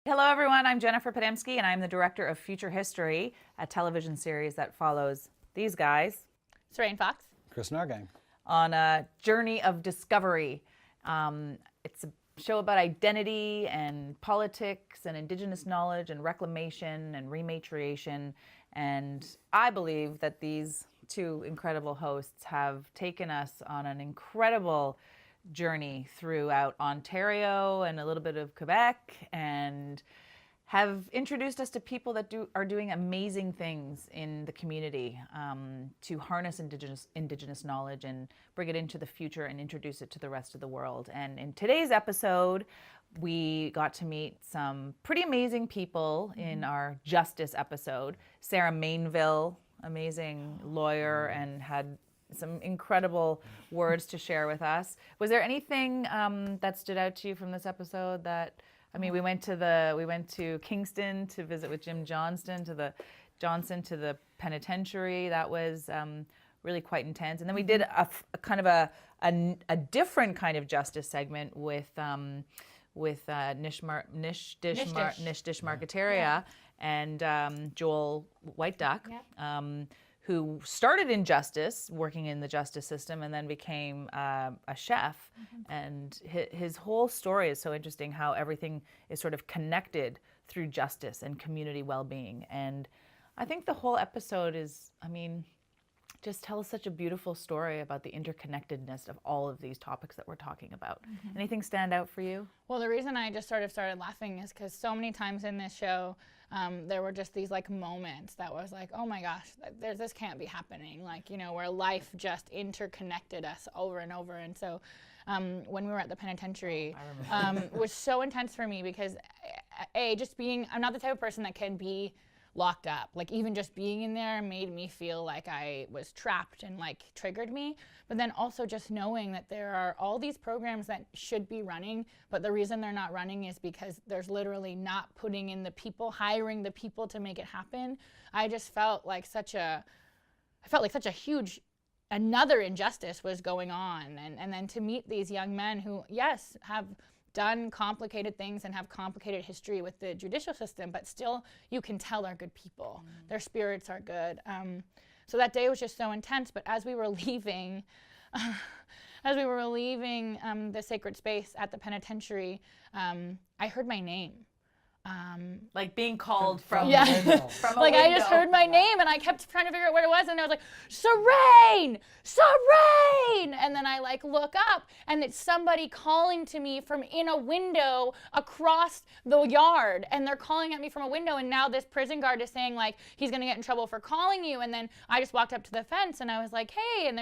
Hello everyone, I'm Jennifer Podemski and I'm the director of Future History, a television series that follows these guys, Sarain Fox, Kris and Sarain, on a journey of discovery. It's a show about identity and politics and indigenous knowledge and reclamation and rematriation. And I believe that these two incredible hosts have taken us on an incredible journey throughout Ontario and a little bit of Quebec, and have introduced us to people that are doing amazing things in the community to harness indigenous knowledge and bring it into the future and introduce it to the rest of the world. And in today's episode, we got to meet some pretty amazing people in our justice episode. Sarah Mainville, amazing lawyer, and had some incredible words to share with us. Was there anything that stood out to you from this episode? That, I mean, we went to Kingston to visit with Jim Johnson to the penitentiary. That was really quite intense. And then we did a kind of a different kind of justice segment with Nish Dish Marketeria and Joel White Duck. Yeah. Who started in justice, working in the justice system, and then became a chef. And his whole story is so interesting, how everything is sort of connected through justice and community well-being. And I think the whole episode is, I mean, just tells such a beautiful story about the interconnectedness of all of these topics that we're talking about. Anything stand out for you? Well, the reason I just sort of started laughing is because so many times in this show, there were just these like moments that was like, oh my gosh, this can't be happening. Like, you know, where life just interconnected us over and over. And so when we were at the penitentiary, it was so intense for me because I'm not the type of person that can be locked up. Like, even just being in there made me feel like I was trapped and like triggered me. But then also just knowing that there are all these programs that should be running, but the reason they're not running is because there's literally not putting in the people, hiring the people to make it happen. I just felt like such a huge, another injustice was going on. And then to meet these young men who, yes, have done complicated things and have complicated history with the judicial system, but still you can tell are good people. Their spirits are good. So that day was just so intense, but as we were leaving, the sacred space at the penitentiary, I heard my name. Like being called from yeah. from a like window. I just heard my name and I kept trying to figure out what it was, and I was like, Sarain! Sarain! And then I like look up and it's somebody calling to me from in a window across the yard, and they're calling at me from a window, and now this prison guard is saying like he's gonna get in trouble for calling you. And then I just walked up to the fence and I was like, hey, and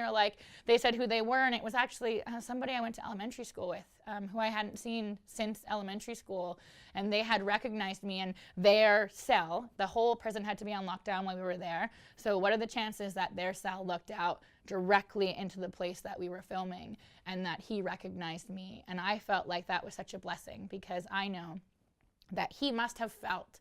they said who they were, and it was actually somebody I went to elementary school with, who I hadn't seen since elementary school, and they had recognized me in their cell. The whole prison had to be on lockdown while we were there. So what are the chances that their cell looked out directly into the place that we were filming, and that he recognized me? And I felt like that was such a blessing, because I know that he must have felt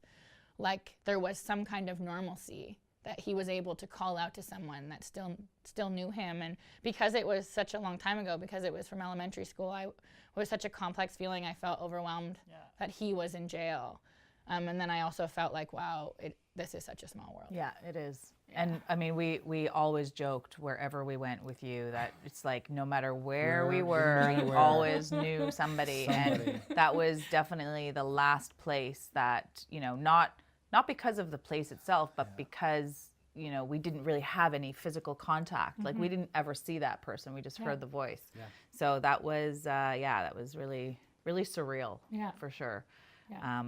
like there was some kind of normalcy, that he was able to call out to someone that still knew him. And because it was such a long time ago, because it was from elementary school, it was such a complex feeling. I felt overwhelmed that he was in jail. And then I also felt like, wow, this is such a small world. Yeah, it is. Yeah. And I mean, we always joked wherever we went with you that it's like no matter where we were, you always knew somebody. And that was definitely the last place that, you know, not because of the place itself, but because, you know, we didn't really have any physical contact. Like, we didn't ever see that person. We just heard the voice. Yeah. So that was, that was really, really surreal, for sure. Yeah.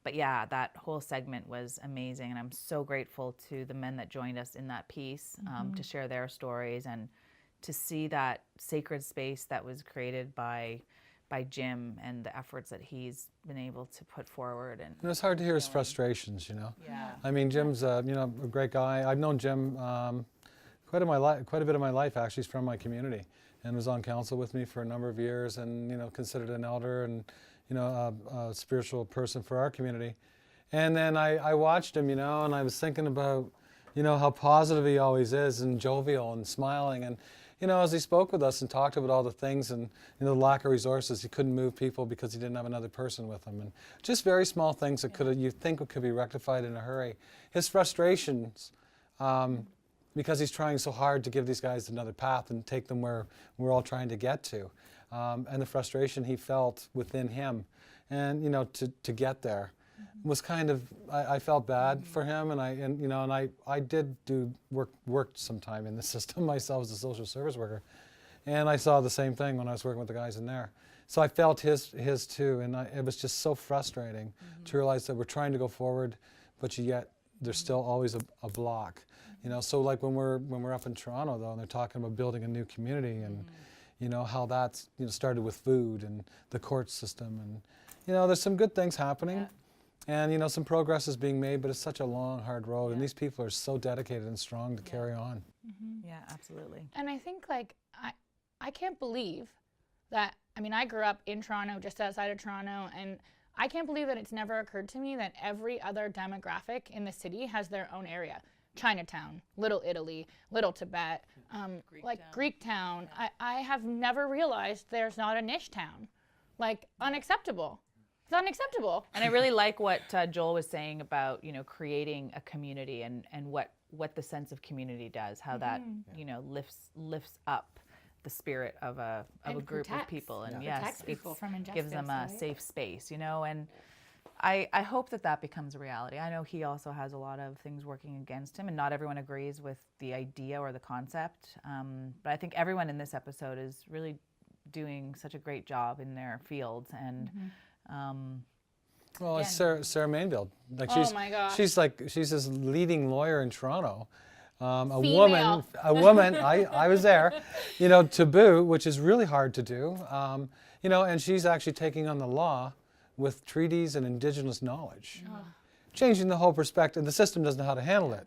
But yeah, that whole segment was amazing. And I'm so grateful to the men that joined us in that piece to share their stories and to see that sacred space that was created by Jim and the efforts that he's been able to put forward. And it's hard to hear his frustrations, you know. Yeah. I mean, Jim's a great guy. I've known Jim quite a bit of my life, actually. He's from my community and was on council with me for a number of years, and, you know, considered an elder and, you know, a spiritual person for our community. And then I watched him, you know, and I was thinking about, you know, how positive he always is and jovial and smiling. And as he spoke with us and talked about all the things and the lack of resources, he couldn't move people because he didn't have another person with him, and just very small things that you think could be rectified in a hurry. His frustrations, because he's trying so hard to give these guys another path and take them where we're all trying to get to, and the frustration he felt within him, and to get there. Was kind of, I felt bad for him, and I did worked some time in the system myself as a social service worker, and I saw the same thing when I was working with the guys in there. So I felt his too, and it was just so frustrating to realize that we're trying to go forward, but yet there's still always a block. So like when we're up in Toronto though, and they're talking about building a new community, and how that's started with food and the court system, and there's some good things happening. And some progress is being made, but it's such a long, hard road, and these people are so dedicated and strong to carry on. Yeah, absolutely. And I think I can't believe that, I grew up in Toronto, just outside of Toronto, and I can't believe that it's never occurred to me that every other demographic in the city has their own area. Chinatown, Little Italy, Little Tibet, Greek Town. I have never realized there's not a niche town. Unacceptable. It's unacceptable. And I really like what Joel was saying about, creating a community and what the sense of community does, how that, lifts up the spirit of a group of people, and protects people from injustice, gives them a safe space, and I hope that becomes a reality. I know he also has a lot of things working against him, and not everyone agrees with the idea or the concept, but I think everyone in this episode is really doing such a great job in their fields, and well, it's Sarah Mainville. Oh my gosh. She's this leading lawyer in Toronto. A Female. woman. I was there. Taboo, which is really hard to do. And she's actually taking on the law with treaties and Indigenous knowledge, changing the whole perspective. The system doesn't know how to handle it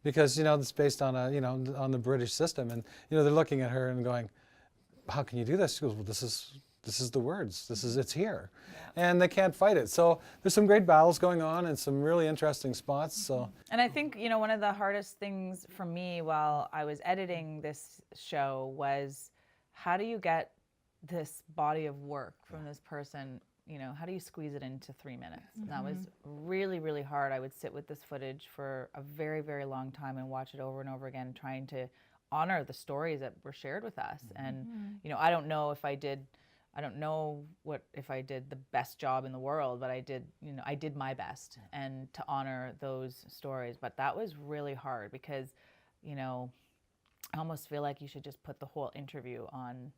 because it's based on on the British system, and they're looking at her and going, "How can you do this?" She goes, "Well, this is the words. It's here," and they can't fight it. So there's some great battles going on and some really interesting spots. So. And I think one of the hardest things for me while I was editing this show was, how do you get this body of work from this person? How do you squeeze it into 3 minutes? And that was really, really hard. I would sit with this footage for a very, very long time and watch it over and over again, trying to honor the stories that were shared with us. And I don't know if I did the best job in the world, but I did my best and to honor those stories. But that was really hard because, I almost feel like you should just put the whole interview on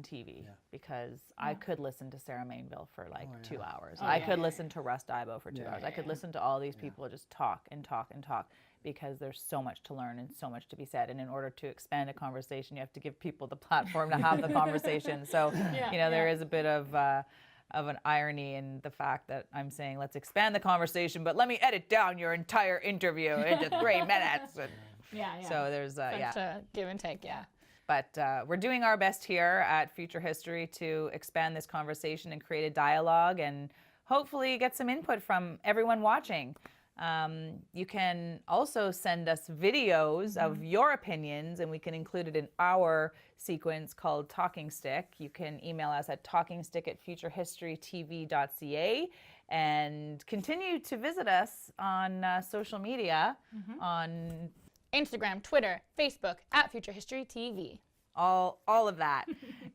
TV, because I could listen to Sarah Mainville for 2 hours. I could listen to Russ Dibo for 2 hours. I could listen to all these people just talk and talk and talk, because there's so much to learn and so much to be said. And in order to expand a conversation, you have to give people the platform to have the conversation. So, there is a bit of an irony in the fact that I'm saying, let's expand the conversation, but let me edit down your entire interview into 3 minutes. And so there's, give and take, But we're doing our best here at Future History to expand this conversation and create a dialogue and hopefully get some input from everyone watching. You can also send us videos of your opinions, and we can include it in our sequence called Talking Stick. You can email us at talkingstick@futurehistorytv.ca, and continue to visit us on social media on Instagram, Twitter, Facebook, @Future History TV. all of that.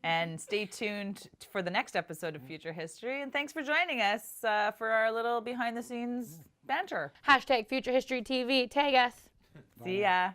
And stay tuned for the next episode of Future History. And thanks for joining us for our little behind the scenes banter. #Future History TV. Tag us. See ya.